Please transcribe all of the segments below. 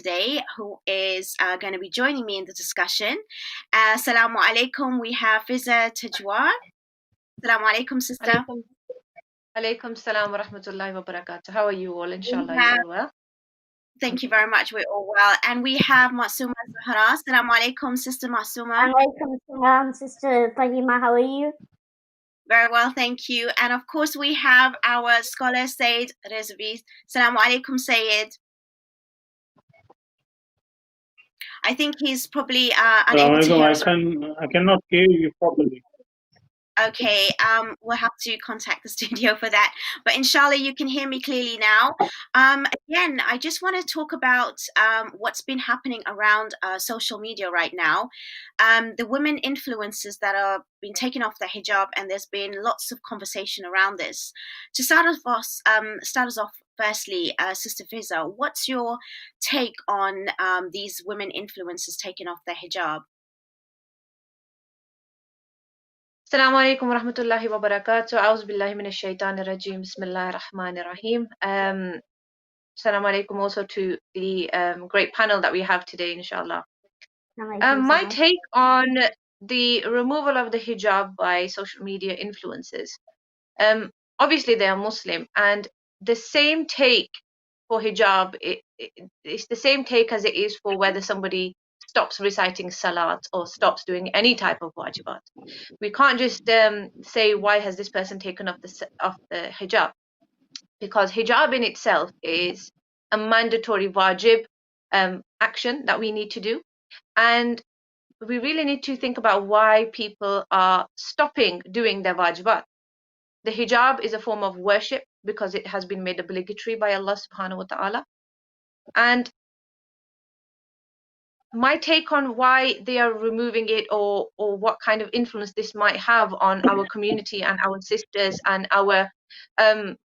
today who is going to be joining me in the discussion. Assalamu alaikum. We have Fiza Tajwar. Assalamu alaikum, sister. Alaikum salam wa rahmatullahi wa barakatuh. How are you all? Inshallah, have, you're all well. Thank you very much. We're all well. And we have Masooma Zahra. Assalamu alaikum, sister Masooma. Alaikum salam, sister Fahima. How are you? Very well, thank you. And of course, we have our scholar Syed Razavi. Assalamu alaikum, Syed. I think he's probably unable to hear us. I cannot hear you properly. Okay, we'll have to contact the studio for that. But inshallah, you can hear me clearly now. Again, I just want to talk about what's been happening around social media right now. The women influencers that are been taking off their hijab, and there's been lots of conversation around this. To start us off, firstly, Sister Fiza, what's your take on these women influencers taking off their hijab? Assalamu alaikum wa rahmatullahi wa barakatuh. A'udhu billahi minash shaitanir rajim. Bismillahir rahmanir rahim. Assalamu alaikum also to the great panel that we have today, inshallah. My take on the removal of the hijab by social media influencers. Obviously, they are Muslim, and the same take for hijab, it's the same take as it is for whether somebody stops reciting salat or stops doing any type of wajibat. We can't just say, why has this person taken off the hijab? Because hijab in itself is a mandatory wajib action that we need to do. And we really need to think about why people are stopping doing their wajibat. The hijab is a form of worship because it has been made obligatory by Allah subhanahu wa ta'ala. And my take on why they are removing it, or what kind of influence this might have on our community and our sisters and our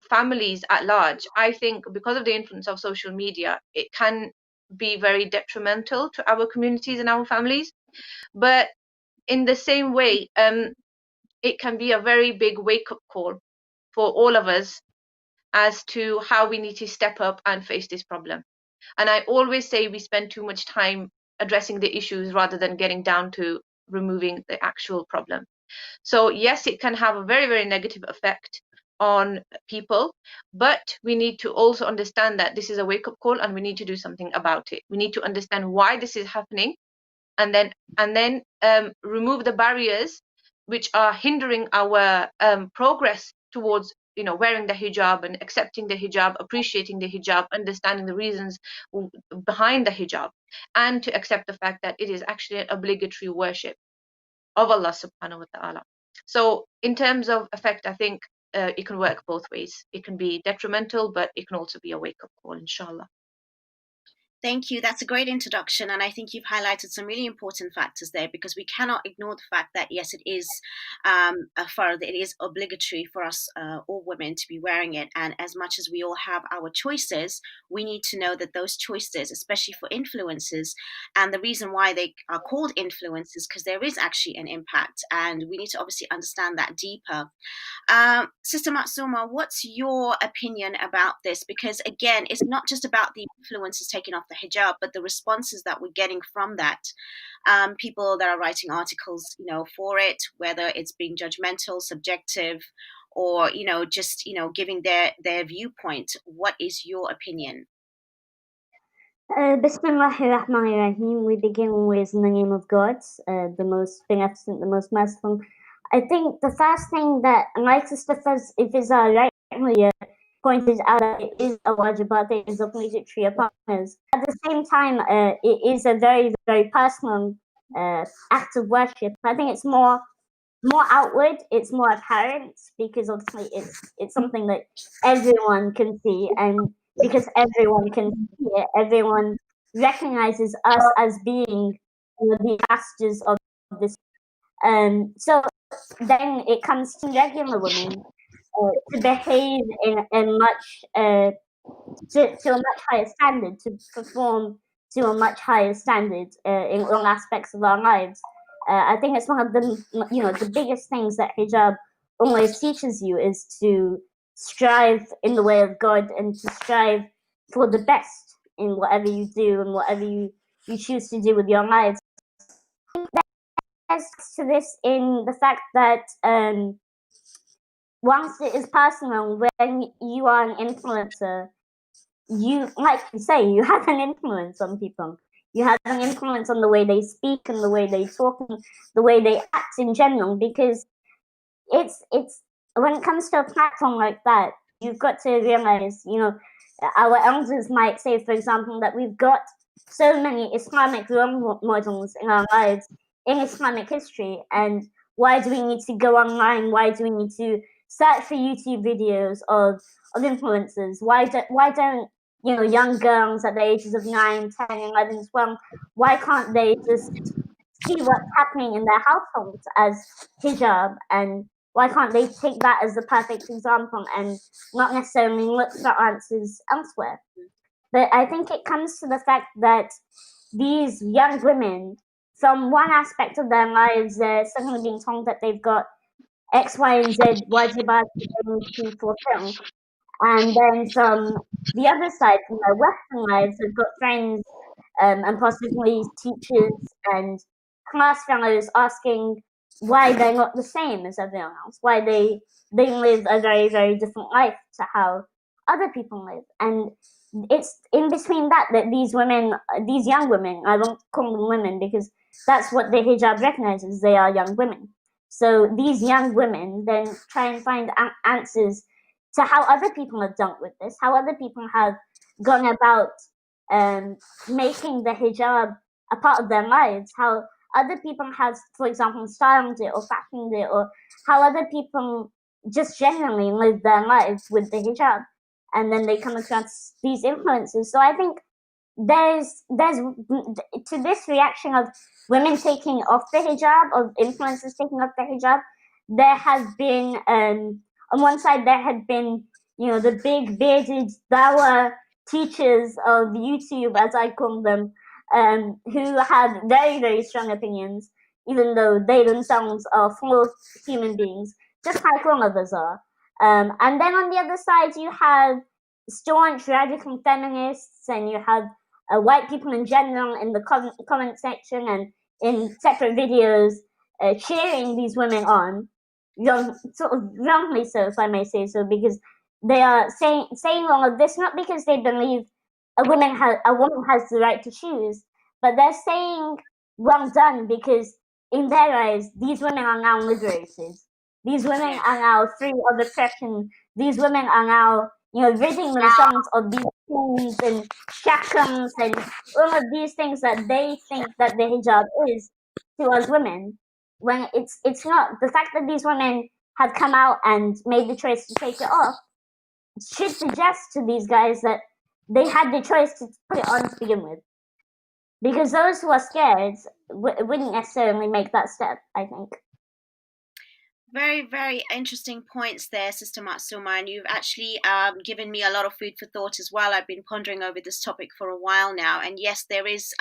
families at large, I think because of the influence of social media, it can be very detrimental to our communities and our families. But in the same way, it can be a very big wake-up call for all of us as to how we need to step up and face this problem. And I always say we spend too much time addressing the issues rather than getting down to removing the actual problem. So yes, it can have a very, very negative effect on people, but we need to also understand that this is a wake-up call and we need to do something about it. We need to understand why this is happening, and then remove the barriers which are hindering our progress towards wearing the hijab and accepting the hijab, appreciating the hijab, understanding the reasons behind the hijab, and to accept the fact that it is actually an obligatory worship of Allah subhanahu wa ta'ala. So in terms of effect, I think it can work both ways. It can be detrimental, but it can also be a wake-up call, inshallah. Thank you. That's a great introduction. And I think you've highlighted some really important factors there, because we cannot ignore the fact that, yes, it is it is obligatory for us, all women, to be wearing it. And as much as we all have our choices, we need to know that those choices, especially for influencers, and the reason why they are called influencers, because there is actually an impact. And we need to obviously understand that deeper. Sister Masooma, what's your opinion about this? Because again, it's not just about the influencers taking off the hijab, but the responses that we're getting from that. People that are writing articles, for it, whether it's being judgmental, subjective, or just giving their viewpoint. What is your opinion? Bismillahir Rahmanir Rahim. We begin always in the name of God, the most beneficent, the most merciful. I think the first thing that, like Sister Fiza rightly pointed out, that it is a wajibat, it is obligatory upon us. At the same time, it is a very, very personal act of worship. I think it's more outward, it's more apparent, because obviously it's something that everyone can see, and because everyone can see it, everyone recognizes us as being the masters of this. So then it comes to regular women to behave in much to a much higher standard, to perform to a much higher standard in all aspects of our lives. I think it's one of the biggest things that hijab always teaches you, is to strive in the way of God and to strive for the best in whatever you do and whatever you choose to do with your lives. There's to this in the fact that once it is personal, when you are an influencer, you, like you say, you have an influence on people. You have an influence on the way they speak and the way they talk and the way they act in general, because it's when it comes to a platform like that, you've got to realize, our elders might say, for example, that we've got so many Islamic role models in our lives in Islamic history, and why do we need to go online? Why do we need to search for YouTube videos of influencers? Why don't young girls at the ages of 9, 10, 11, 12, why can't they just see what's happening in their households as hijab, and why can't they take that as the perfect example and not necessarily look for answers elsewhere? But I think it comes to the fact that these young women, from one aspect of their lives, they're suddenly being told that they've got X, Y, and Z wajibat to fulfill. And then from the other side, from their Western lives, they've got friends and possibly teachers and class fellows asking why they're not the same as everyone else, why they live a very, very different life to how other people live. And it's in between that these women, these young women, I won't call them women because that's what the hijab recognizes, they are young women. So these young women then try and find answers to how other people have dealt with this, how other people have gone about making the hijab a part of their lives, how other people have, for example, styled it or fashioned it, or how other people just generally live their lives with the hijab, and then they come across these influences. So I think there's to this reaction of women taking off the hijab, of influencers taking off the hijab, there has been on one side there had been the big bearded dawah teachers of YouTube, as I call them, who had very, very strong opinions, even though they themselves are flawed human beings, just like all of us are. And then on the other side, you have staunch radical feminists, and you have white people in general in the comment section and in separate videos cheering these women on, sort of wrongly so, if I may say so, because they are saying all of this not because they believe a woman has the right to choose, but they're saying well done because in their eyes these women are now liberated. These women are now free of oppression. These women are now ridding themselves of these things and shackles and all of these things that they think that the hijab is to us women, when it's not. The fact that these women have come out and made the choice to take it off should suggest to these guys that they had the choice to put it on to begin with, because those who are scared wouldn't necessarily make that step, I think. Very, very interesting points there, Sister Masooma, and you've actually given me a lot of food for thought as well. I've been pondering over this topic for a while now, and yes, there is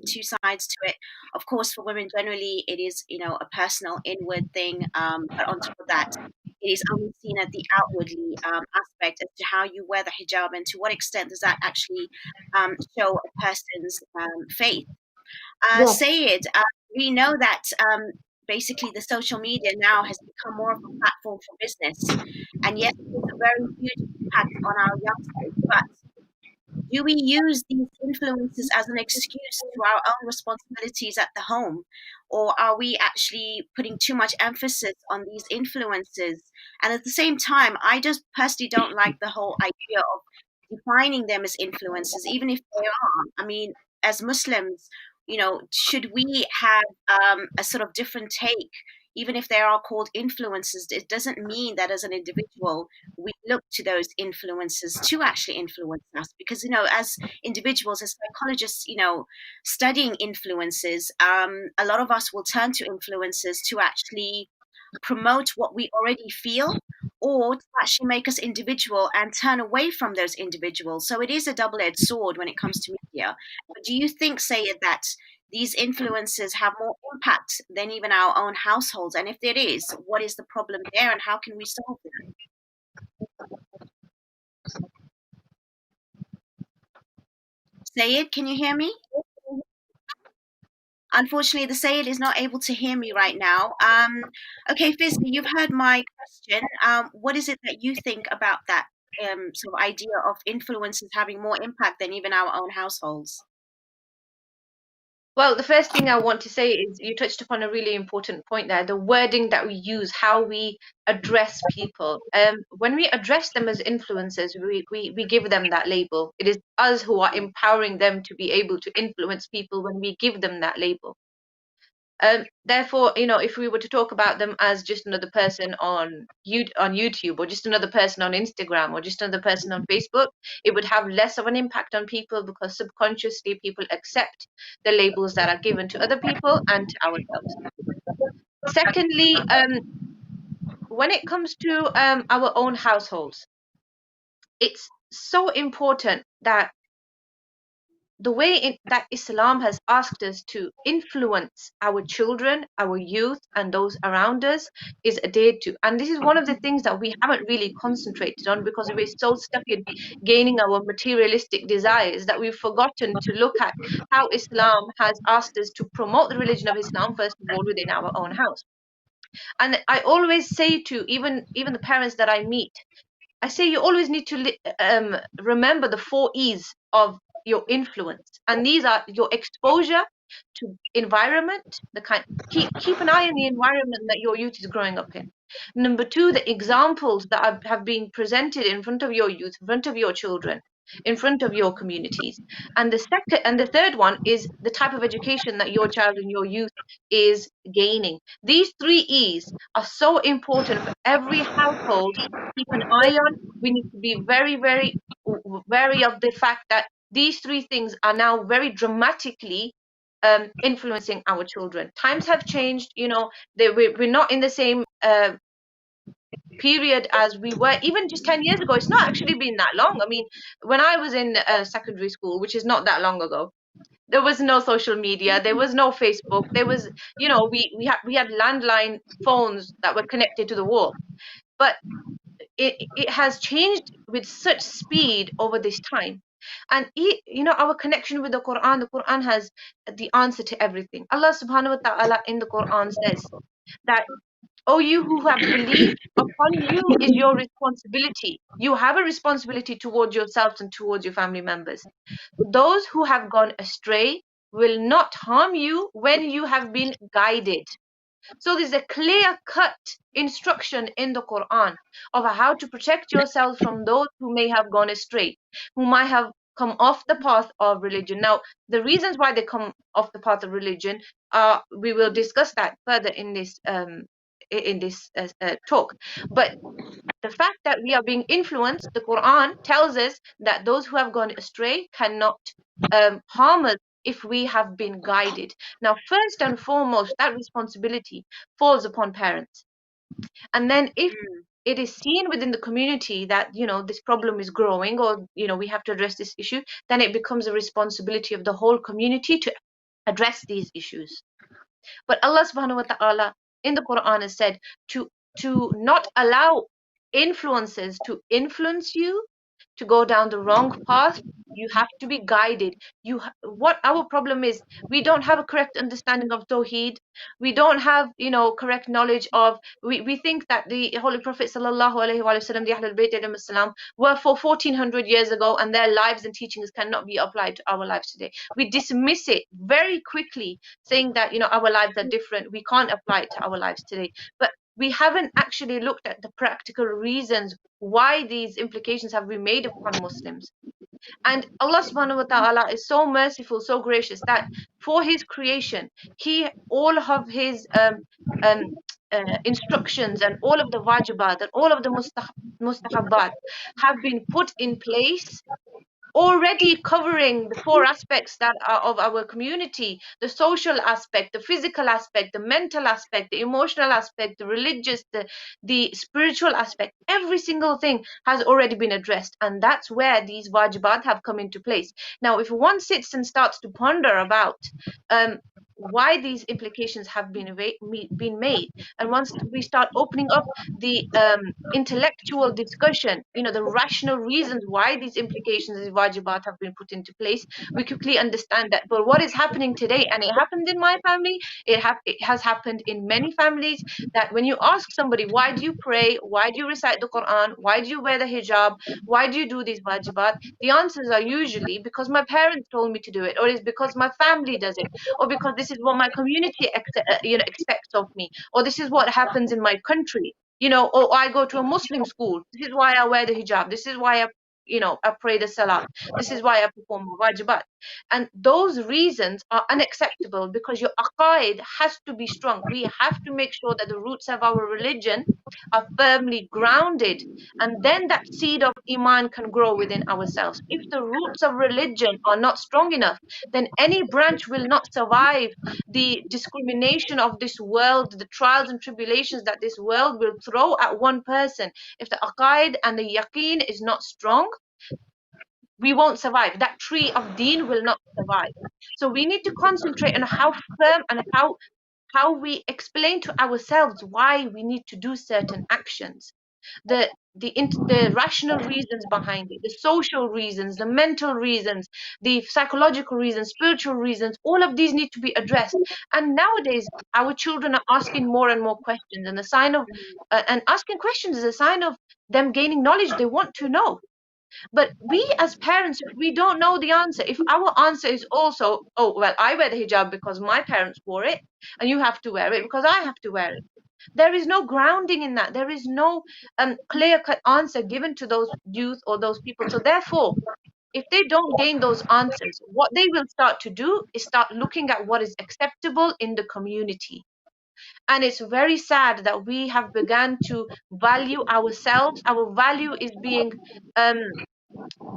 two sides to it. Of course, for women generally, it is a personal inward thing, but on top of that, it is only seen at the outwardly aspect as to how you wear the hijab and to what extent does that actually show a person's faith. Yes. Syed, we know that basically the social media now has become more of a platform for business. And yes, it has a very huge impact on our youngsters. But do we use these influences as an excuse to our own responsibilities at the home? Or are we actually putting too much emphasis on these influences? And at the same time, I just personally don't like the whole idea of defining them as influences, even if they are. I mean, as Muslims, should we have a sort of different take, even if they are called influences? It doesn't mean that as an individual we look to those influences to actually influence us, because as individuals, as psychologists, studying influences, a lot of us will turn to influences to actually promote what we already feel, or to actually make us individual and turn away from those individuals. So it is a double-edged sword when it comes to media. But do you think, Sayed, that these influences have more impact than even our own households? And if it is, what is the problem there and how can we solve it? Syed, can you hear me? Unfortunately, the Syed is not able to hear me right now. Okay, Fiza, you've heard my question. What is it that you think about that sort of idea of influencers having more impact than even our own households? Well, the first thing I want to say is you touched upon a really important point there, the wording that we use, how we address people. When we address them as influencers, we give them that label. It is us who are empowering them to be able to influence people when we give them that label. Therefore, if we were to talk about them as just another person on YouTube, or just another person on Instagram, or just another person on Facebook, it would have less of an impact on people, because subconsciously people accept the labels that are given to other people and to ourselves. Secondly, when it comes to our own households, it's so important that the way that Islam has asked us to influence our children, our youth, and those around us is adhered to. And this is one of the things that we haven't really concentrated on, because we're so stuck in gaining our materialistic desires that we've forgotten to look at how Islam has asked us to promote the religion of Islam, first of all, within our own house. And I always say to even the parents that I meet, I say you always need to remember the 4 E's of your influence, and these are your exposure to environment. Keep an eye on the environment that your youth is growing up in. Number 2, the examples that have been presented in front of your youth, in front of your children, in front of your communities. And the third one is the type of education that your child and your youth is gaining. These 3 E's are so important for every household to keep an eye on. We need to be very, very wary of the fact that these 3 things are now very dramatically influencing our children. Times have changed, we're not in the same period as we were even just 10 years ago. It's not actually been that long. I mean, when I was in secondary school, which is not that long ago, there was no social media, there was no Facebook, there was, we had landline phones that were connected to the wall. But it has changed with such speed over this time. And our connection with the Quran has the answer to everything. Allah subhanahu wa ta'ala in the Quran says that, "O you who have believed, upon you is your responsibility. You have a responsibility towards yourselves and towards your family members. Those who have gone astray will not harm you when you have been guided." So there's a clear-cut instruction in the Quran of how to protect yourself from those who may have gone astray, who might have come off the path of religion. Now, the reasons why they come off the path of religion, we will discuss that further in this talk. But the fact that we are being influenced, the Quran tells us that those who have gone astray cannot harm us if we have been guided. Now, first and foremost, that responsibility falls upon parents. And then if it is seen within the community that, this problem is growing, or, we have to address this issue, then it becomes a responsibility of the whole community to address these issues. But Allah subhanahu wa ta'ala in the Quran has said to not allow influences to influence you to go down the wrong path. You have to be guided. What our problem is, we don't have a correct understanding of Tawheed. We don't have, correct knowledge of. We think that the Holy Prophet sallallahu alaihi wasallam, the Ahlebait salam, were for 1400 years ago, and their lives and teachings cannot be applied to our lives today. We dismiss it very quickly, saying that our lives are different. We can't apply it to our lives today. But we haven't actually looked at the practical reasons why these implications have been made upon Muslims. And Allah subhanahu wa ta'ala is so merciful, so gracious, that for his creation, all of his instructions and all of the wajibat and all of the mustahabbat have been put in place, already covering the 4 aspects that are of our community: the social aspect, the physical aspect, the mental aspect, the emotional aspect, the religious, the spiritual aspect. Every single thing has already been addressed, and that's where these wajibat have come into place. Now, if one sits and starts to ponder about why these implications have been made. And once we start opening up the intellectual discussion, the rational reasons why these implications of wajibat have been put into place, we quickly understand that. But what is happening today, and it happened in my family, it has happened in many families, that when you ask somebody, why do you pray, why do you recite the Quran, why do you wear the hijab, why do you do these wajibat, the answers are usually because my parents told me to do it, or it's because my family does it, or because this is what my community expects of me, or this is what happens in my country, or I go to a Muslim school, this is why I wear the hijab, this is why I pray the salah, this is why I perform wajibat. And those reasons are unacceptable, because your aqaid has to be strong. We have to make sure that the roots of our religion are firmly grounded, and then that seed of iman can grow within ourselves. If the roots of religion are not strong enough, then any branch will not survive the discrimination of this world, the trials and tribulations that this world will throw at one person. If the aqaid and the yaqeen is not strong, we won't survive. That tree of deen will not survive. So we need to concentrate on how firm and how we explain to ourselves why we need to do certain actions, the rational reasons behind it, the social reasons, the mental reasons, the psychological reasons, spiritual reasons. All of these need to be addressed. And nowadays, our children are asking more and more questions, and the sign of and asking questions is a sign of them gaining knowledge. They want to know. But we as parents, if we don't know the answer, if our answer is also, oh, well, I wear the hijab because my parents wore it, and you have to wear it because I have to wear it. There is no grounding in that. There is no clear-cut answer given to those youth or those people. So therefore, if they don't gain those answers, what they will start to do is start looking at what is acceptable in the community. And it's very sad that we have begun to value ourselves. Our value is being um,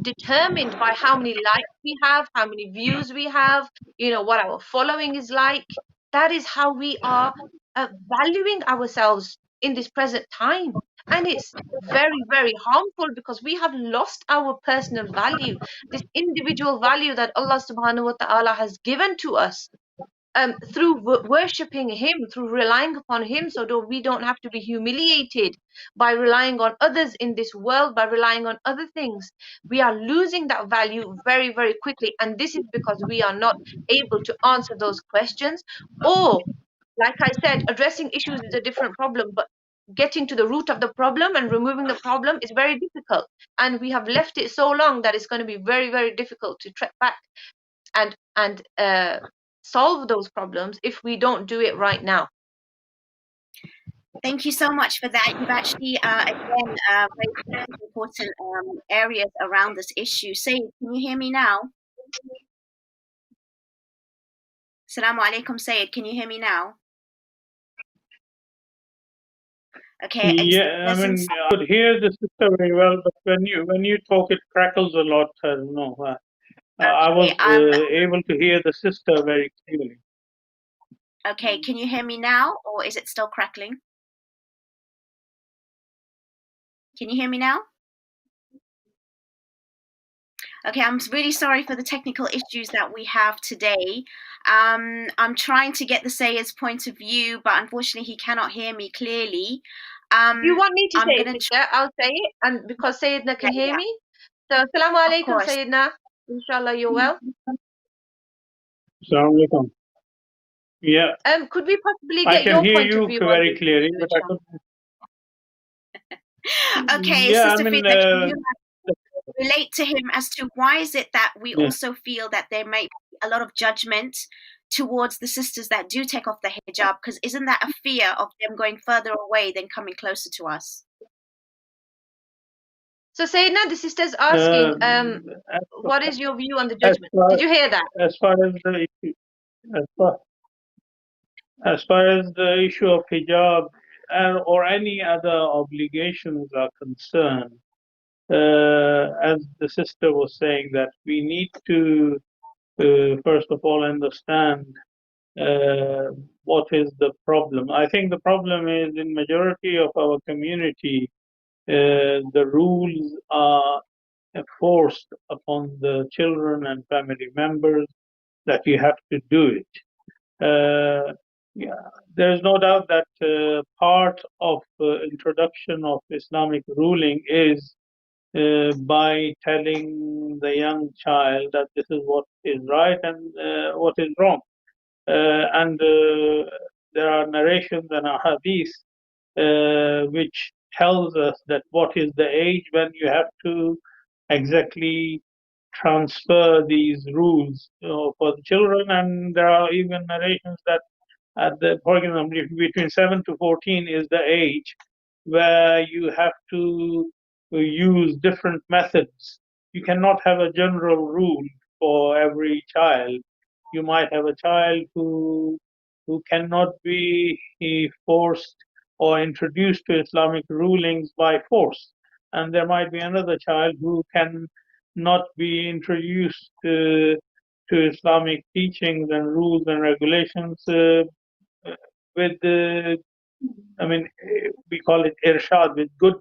determined by how many likes we have, how many views we have, what our following is like. That is how we are valuing ourselves in this present time. And it's very, very harmful, because we have lost our personal value, this individual value that Allah subhanahu wa ta'ala has given to us through worshipping him, through relying upon him, so that we don't have to be humiliated by relying on others in this world, by relying on other things. We are losing that value very, very quickly. And this is because we are not able to answer those questions. Or, like I said, addressing issues is a different problem, but getting to the root of the problem and removing the problem is very difficult. And we have left it so long that it's going to be very, very difficult to track back and solve those problems if we don't do it right now. Thank you so much for that. You've actually, again, raised important areas around this issue. Syed, can you hear me now? Assalamu alaikum, Syed. Can you hear me now? Okay. Yeah, I mean, I could hear the sister very well, but when you talk, it crackles a lot. I don't know. I was able to hear the sister very clearly. Okay, can you hear me now, or is it still crackling? Can you hear me now? Okay, I'm really sorry for the technical issues that we have today. I'm trying to get the Sayyid's point of view, but unfortunately he cannot hear me clearly. You want me to say it, sister? I'll say it, and because Sayyidina can hear me. So, Assalamu alaikum, Sayyidina. Inshallah, you're well. Assalamu alaikum. Yeah. Could we possibly get your point of view? I can hear you very clearly, but I couldn't. Okay, yeah, Sister I mean, Fiza, can you relate to him as to why is it that we also feel that there may be a lot of judgment towards the sisters that do take off the hijab? Because isn't that a fear of them going further away than coming closer to us? So, Sayyidina, the sister's asking, what is your view on the judgment? Did you hear that? As far as the issue, as far as the issue of hijab or any other obligations are concerned, as the sister was saying, that we need to first of all understand what is the problem. I think the problem is in majority of our community, the rules are forced upon the children and family members that you have to do it. Yeah, there's no doubt that part of introduction of Islamic ruling is by telling the young child that this is what is right and what is wrong. And there are narrations and ahadith which tells us that what is the age when you have to exactly transfer these rules for the children. And there are even narrations that for example, between 7 to 14 is the age where you have to use different methods. You cannot have a general rule for every child. You might have a child who cannot be forced or introduced to Islamic rulings by force, and there might be another child who can not be introduced to Islamic teachings and rules and regulations with we call it irshad, with good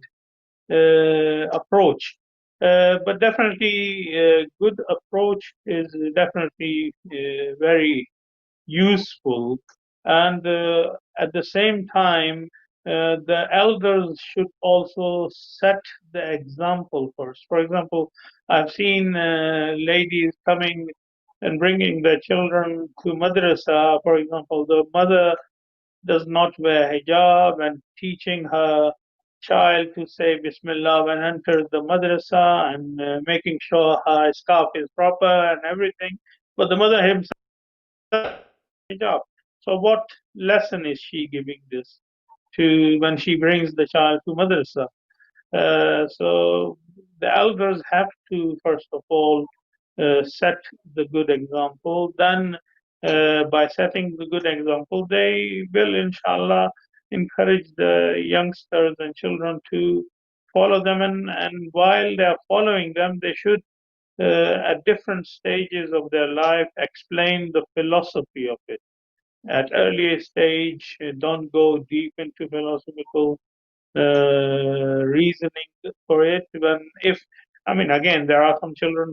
approach. But definitely, good approach is definitely very useful. And at the same time, the elders should also set the example first. For example, I've seen ladies coming and bringing their children to madrasa. For example, the mother does not wear hijab and teaching her child to say Bismillah when enters the madrasa, and making sure her scarf is proper and everything. But the mother himself hijab. So what lesson is she giving this to when she brings the child to madrasa? So the elders have to first of all set the good example. Then, by setting the good example, they will, inshallah, encourage the youngsters and children to follow them. And while they are following them, they should, at different stages of their life, explain the philosophy of it. At earlier stage, don't go deep into philosophical reasoning for it. Again, there are some children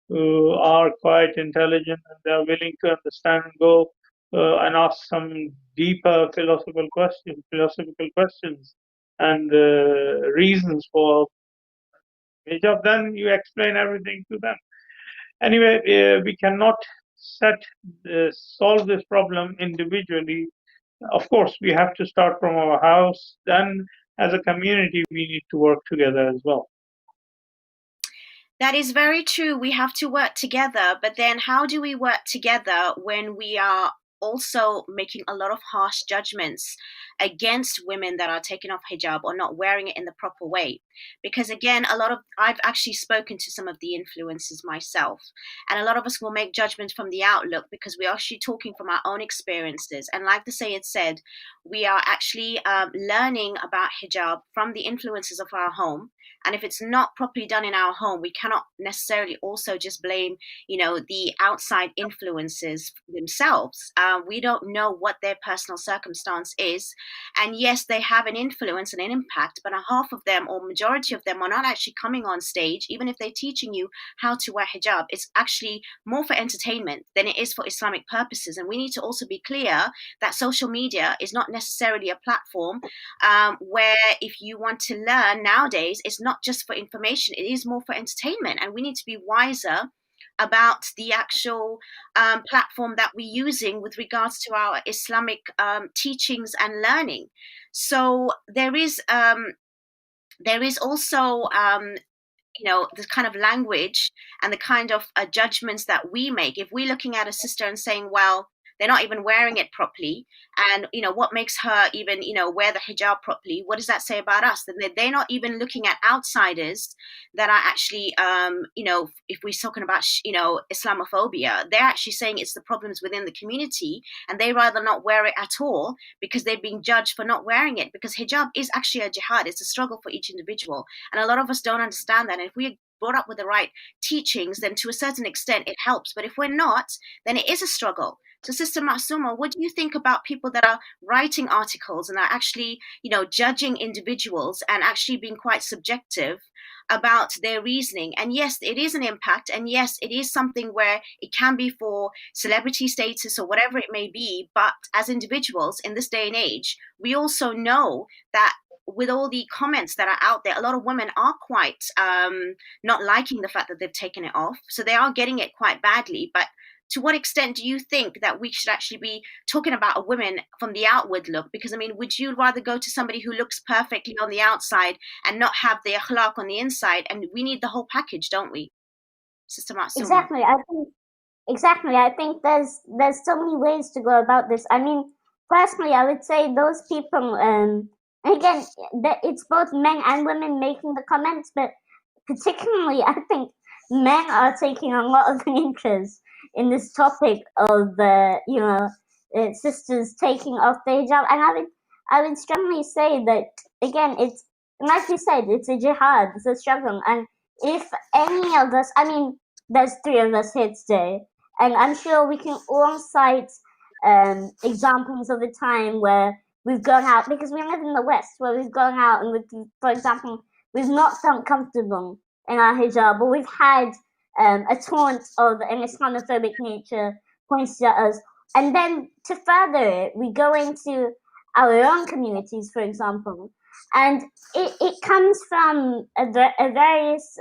who are quite intelligent and they are willing to understand and go and ask some deeper philosophical questions and reasons for hijab. Then you explain everything to them. Anyway, we cannot solve this problem individually. Of course, we have to start from our house. Then, as a community, we need to work together as well. That is very true. We have to work together, but then how do we work together when we are also making a lot of harsh judgments against women that are taking off hijab or not wearing it in the proper way? Because again, I've actually spoken to some of the influencers myself, and a lot of us will make judgments from the outlook because we're actually talking from our own experiences. And like the Syed said, we are actually learning about hijab from the influences of our home. And if it's not properly done in our home, we cannot necessarily also just blame, the outside influences themselves. We don't know what their personal circumstance is. And yes, they have an influence and an impact, but a half of them or majority of them are not actually coming on stage. Even if they're teaching you how to wear hijab, it's actually more for entertainment than it is for Islamic purposes. And we need to also be clear that social media is not necessarily a platform where if you want to learn nowadays, it's not just for information, it is more for entertainment. And we need to be wiser about the actual platform that we're using with regards to our Islamic teachings and learning. So there is also the kind of language and the kind of judgments that we make. If we're looking at a sister and saying, well, they're not even wearing it properly, and what makes her even wear the hijab properly, what does that say about us? Then they're not even looking at outsiders that are actually if we're talking about Islamophobia, they're actually saying it's the problems within the community, and they rather not wear it at all because they're being judged for not wearing it. Because hijab is actually a jihad, it's a struggle for each individual, and a lot of us don't understand that. And if we brought up with the right teachings, then to a certain extent it helps. But if we're not, then it is a struggle. So Sister Masooma, what do you think about people that are writing articles and are actually, judging individuals and actually being quite subjective about their reasoning. And yes, it is an impact, and yes, it is something where it can be for celebrity status or whatever it may be. But as individuals in this day and age, we also know that with all the comments that are out there, a lot of women are quite not liking the fact that they've taken it off. So they are getting it quite badly. But to what extent do you think that we should actually be talking about a woman from the outward look? Because, I mean, would you rather go to somebody who looks perfectly on the outside and not have the akhlaq on the inside? And we need the whole package, don't we, Sister Masooma? Exactly. I think there's so many ways to go about this. I mean, personally, I would say those people, again, it's both men and women making the comments, but particularly, I think men are taking a lot of interest in this topic of sisters taking off the hijab, and I would strongly say that, again, it's like you said, it's a jihad, it's a struggle, and if any of us, I mean, there's 3 of us here today, and I'm sure we can all cite examples of a time where we've gone out, because we live in the West, where we've gone out and, for example, we've not felt comfortable in our hijab, or we've had a taunt of an Islamophobic nature pointed at us. And then to further it, we go into our own communities, for example, and it comes from a various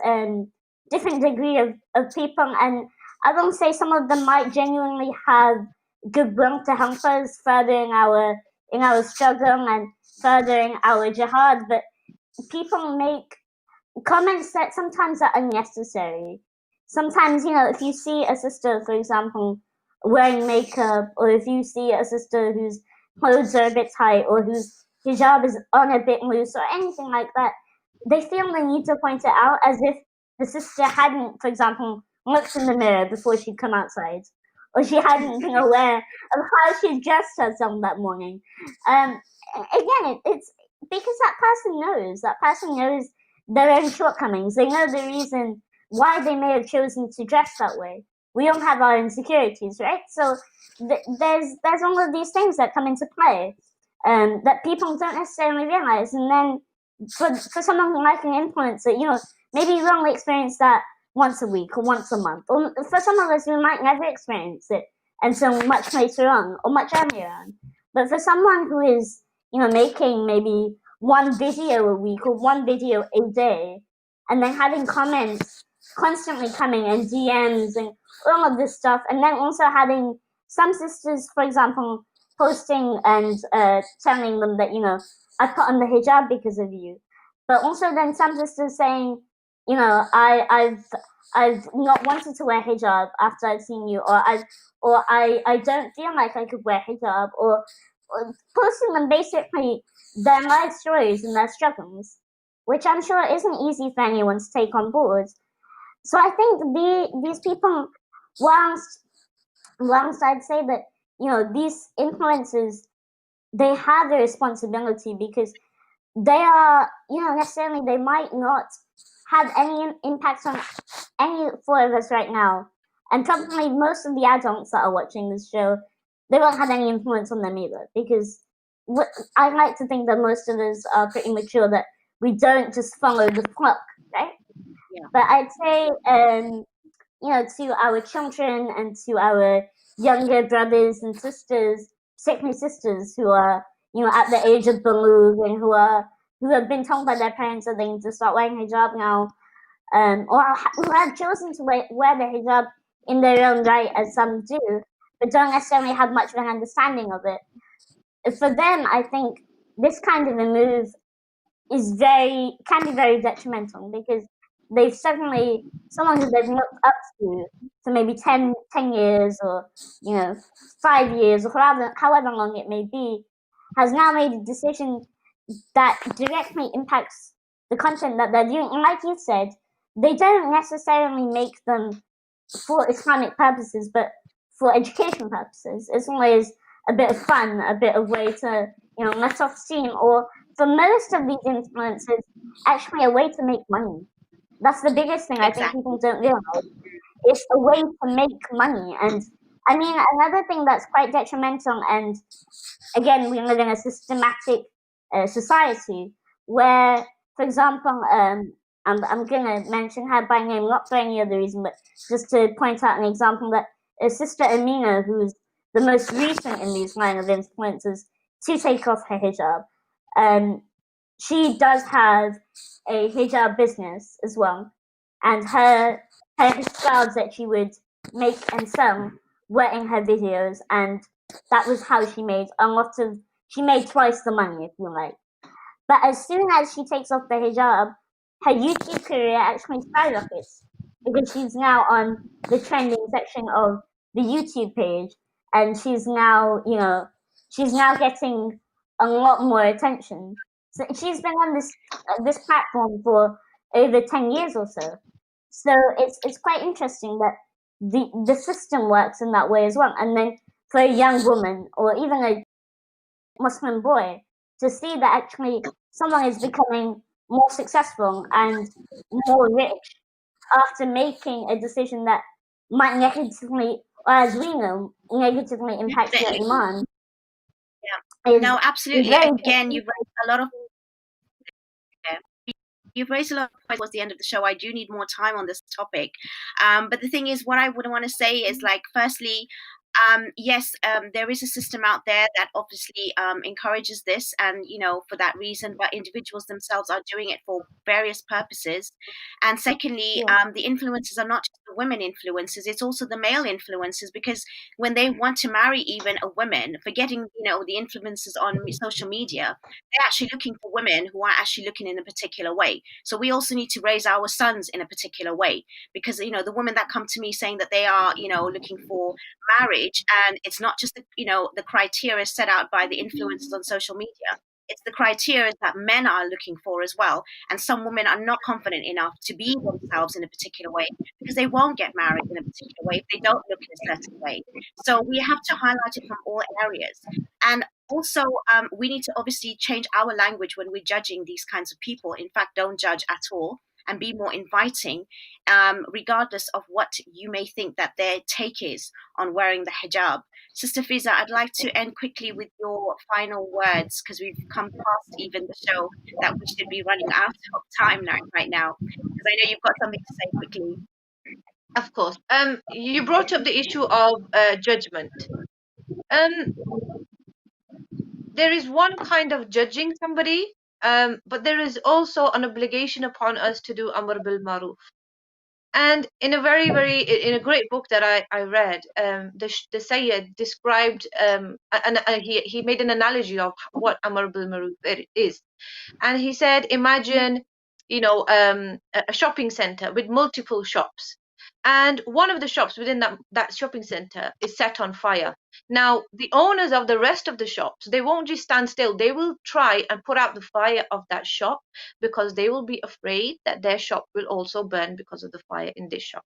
different degree of people. And I will say some of them might genuinely have goodwill to help us further in our struggle and furthering our jihad, but people make comments that sometimes are unnecessary. Sometimes, if you see a sister, for example, wearing makeup, or if you see a sister whose clothes are a bit tight, or whose hijab is on a bit loose, or anything like that, they feel the need to point it out as if the sister hadn't, for example, looked in the mirror before she'd come outside, or she hadn't been aware of how she dressed herself that morning. Again, it's because that person knows their own shortcomings. They know the reason why they may have chosen to dress that way. We all have our insecurities, right? So there's all of these things that come into play that people don't necessarily realize. And then for someone like an influencer, maybe you only experience that once a week or once a month. Or for some of us, we might never experience it until much later on or much earlier on. But for someone who is, making maybe one video a week or one video a day, and then having comments constantly coming and DMs and all of this stuff, and then also having some sisters, for example, posting and telling them that, I put on the hijab because of you, but also then some sisters saying, I've not wanted to wear hijab after I've seen you, or I don't feel like I could wear hijab, or posting them basically their life stories and their struggles, which I'm sure isn't easy for anyone to take on board. So I think these people, whilst I'd say that, these influencers, they have a responsibility because they are, necessarily they might not have any impact on any 4 of us right now. And probably most of the adults that are watching this show, they won't have any influence on them either, because I like to think that most of us are pretty mature, that we don't just follow the flock, right? Yeah. But I'd say, to our children and to our younger brothers and sisters, particularly sisters who are, at the age of bulugh and who have been told by their parents that they need to start wearing hijab now, or who have chosen to wear the hijab in their own right, as some do, but don't necessarily have much of an understanding of it. For them, I think this kind of a move can be very detrimental, because they've suddenly, someone who they've looked up to for maybe 10 years, or 5 years, or however long it may be, has now made a decision that directly impacts the content that they're doing. And like you said, they don't necessarily make them for Islamic purposes, but for education purposes. It's always a bit of fun, a bit of way to, let off steam, or for most of these influencers, actually a way to make money. That's the biggest thing I think people don't realize. It's a way to make money. And I mean, another thing that's quite detrimental, and again, we live in a systematic society where, for example, and I'm going to mention her by name, not for any other reason, but just to point out an example that Sister Amina, who's the most recent in these line of influencers to take off her hijab, she does have a hijab business as well, and her hijabs that she would make and sell were in her videos, and that was how she made she made twice the money, if you like. But as soon as she takes off the hijab, her YouTube career actually skyrockets because she's now on the trending section of the YouTube page, and she's now, she's now getting a lot more attention. So she's been on this platform for over 10 years or so. So it's quite interesting that the system works in that way as well. And then for a young woman or even a Muslim boy to see that actually someone is becoming more successful and more rich after making a decision that might negatively, or as we know, negatively impact your iman. Yeah. No, absolutely. Again, you've raised a lot of You've raised a lot of points towards the end of the show. I do need more time on this topic. But the thing is, what I would want to say is, like, firstly, yes, there is a system out there that obviously encourages this, and for that reason, but individuals themselves are doing it for various purposes. And secondly, the influencers are not just the women influencers; it's also the male influencers, because when they want to marry even a woman, forgetting the influencers on social media, they're actually looking for women who are actually looking in a particular way. So we also need to raise our sons in a particular way, because the women that come to me saying that they are looking for marriage, and it's not just the criteria set out by the influencers on social media, it's the criteria that men are looking for as well. And some women are not confident enough to be themselves in a particular way, because they won't get married in a particular way if they don't look in a certain way. So we have to highlight it from all areas. And also, we need to obviously change our language when we're judging these kinds of people. In fact, don't judge at all, and be more inviting, regardless of what you may think that their take is on wearing the hijab. Sister Fiza, I'd like to end quickly with your final words, because we've come past even the show that we should be running out of time right now, because I know you've got something to say quickly. Of course. You brought up the issue of judgment. There is one kind of judging somebody, but there is also an obligation upon us to do Amr bil Maruf. And in a great book that I read, the Syed described, and he made an analogy of what Amr bil Maruf is. And he said, imagine, a shopping center with multiple shops. And one of the shops within that shopping center is set on fire. Now, the owners of the rest of the shops, they won't just stand still. They will try and put out the fire of that shop, because they will be afraid that their shop will also burn because of the fire in this shop.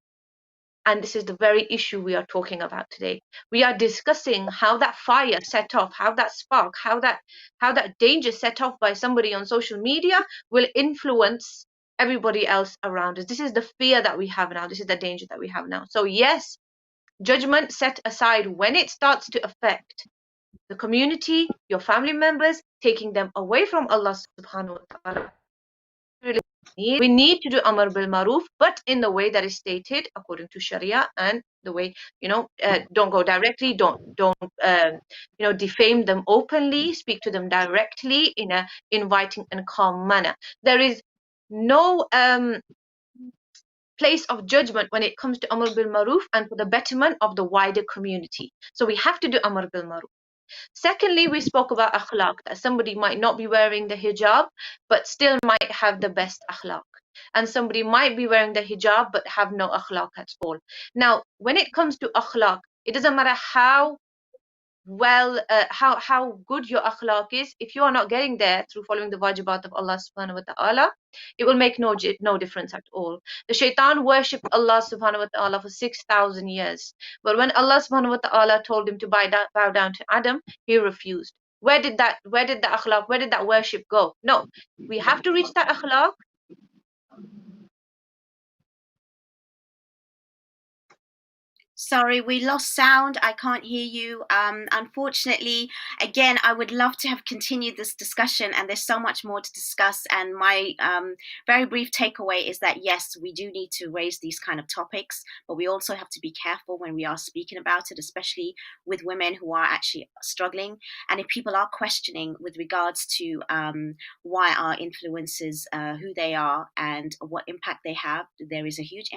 And this is the very issue we are talking about today. We are discussing how that fire set off, how that spark, how that danger set off by somebody on social media will influence everybody else around us. This is the fear that we have now. This is the danger that we have now. So yes, judgment set aside when it starts to affect the community, your family members, taking them away from Allah subhanahu wa ta'ala. We need to do Amr bil Maruf, but in the way that is stated according to Sharia, and the way, don't go directly, don't defame them openly, speak to them directly in a inviting and calm manner. There is no place of judgment when it comes to Amr bil Maruf and for the betterment of the wider community. So we have to do Amr bil Maruf. Secondly, we spoke about akhlaq, that somebody might not be wearing the hijab, but still might have the best akhlaq. And somebody might be wearing the hijab, but have no akhlaq at all. Now, when it comes to akhlaq, it doesn't matter how good your akhlaq is. If you are not getting there through following the wajibat of Allah subhanahu wa ta'ala, it will make no difference at all. The shaitan worshipped Allah subhanahu wa ta'ala for 6,000 years, but when Allah subhanahu wa ta'ala told him to bow down to Adam, he refused. Where did the akhlaq, where did that worship go? No, we have to reach that akhlaq. Sorry, we lost sound. I can't hear you. Unfortunately, again, I would love to have continued this discussion, and there's so much more to discuss. And my very brief takeaway is that yes, we do need to raise these kind of topics, but we also have to be careful when we are speaking about it, especially with women who are actually struggling. And if people are questioning with regards to why our influencers, who they are, and what impact they have, there is a huge